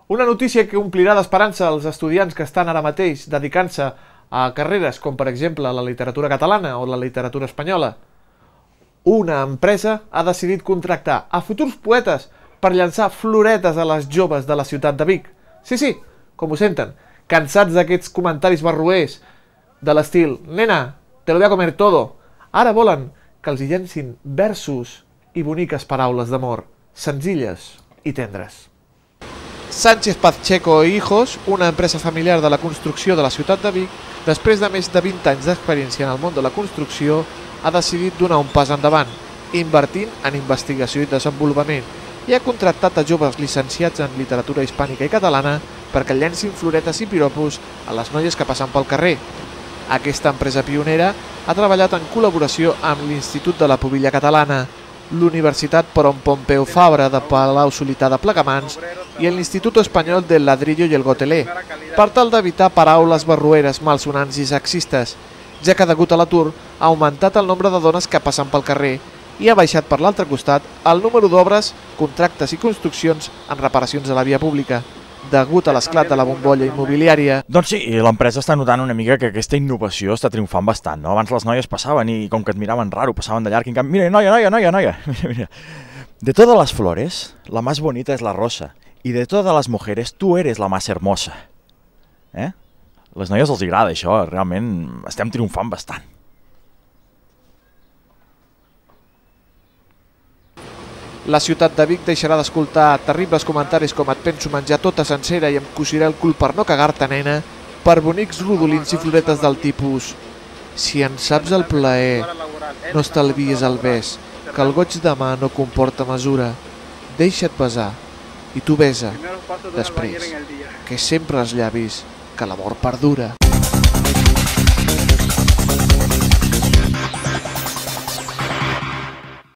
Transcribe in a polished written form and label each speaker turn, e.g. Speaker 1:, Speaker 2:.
Speaker 1: Una notícia que omplirà d'esperança als estudiants que estan ara mateix dedicant-se a carreres com per exemple la literatura catalana o la literatura espanyola. Una empresa ha decidit contractar a futurs poetes per llançar floretes a les joves de la ciutat de Vic. Sí, com ho senten, cansats d'aquests comentaris barroers de l'estil «Nena, te lo voy a comer todo». Ara volen que els hi llencin versos i boniques paraules d'amor, senzilles i tendres. Sánchez Pacheco i Hijos, una empresa familiar de la construcció de la ciutat de Vic, després de més de 20 anys d'experiència en el món de la construcció, ha decidit donar un pas endavant, invertint en investigació i desenvolupament, i ha contractat a joves llicenciats en literatura hispànica i catalana perquè llencin floretes i piropos a les noies que passen pel carrer. Aquesta empresa pionera ha treballat en col·laboració amb l'Institut de la Pubilla Catalana, l'Universitat Pompeu Fabra de Palau-solità de Plegamans i l'Institut Espanyol del Ladrillo i el Gotelé, per tal d'evitar paraules barroeres, malsonants i sexistes, ja que degut a l'atur ha augmentat el nombre de dones que passen pel carrer i ha baixat per l'altre costat el número d'obres, contractes i construccions en reparacions a la via pública, degut a l'esclat de la bombolla immobiliària.
Speaker 2: Doncs sí, l'empresa està notant una mica que aquesta innovació està triomfant bastant, no? Abans les noies passaven i com que et miraven raro, passaven de llarg, i en canvi, mira, noia. Mira. De todas las flores, la más bonita es la rosa, y de todas las mujeres, tú eres la más hermosa. Les noies els agrada això, realment estem triomfant bastant.
Speaker 1: La ciutat de Vic deixarà d'escoltar terribles comentaris com «et penso menjar tota sencera i em cosiré el cul per no cagar-te, nena», per bonics rodolins i floretes del tipus «si en saps el plaer, no estalvies el bes, que el goig de mà no comporta mesura, deixa't besar i tu besa després, que sempre els llavis, que l'amor perdura».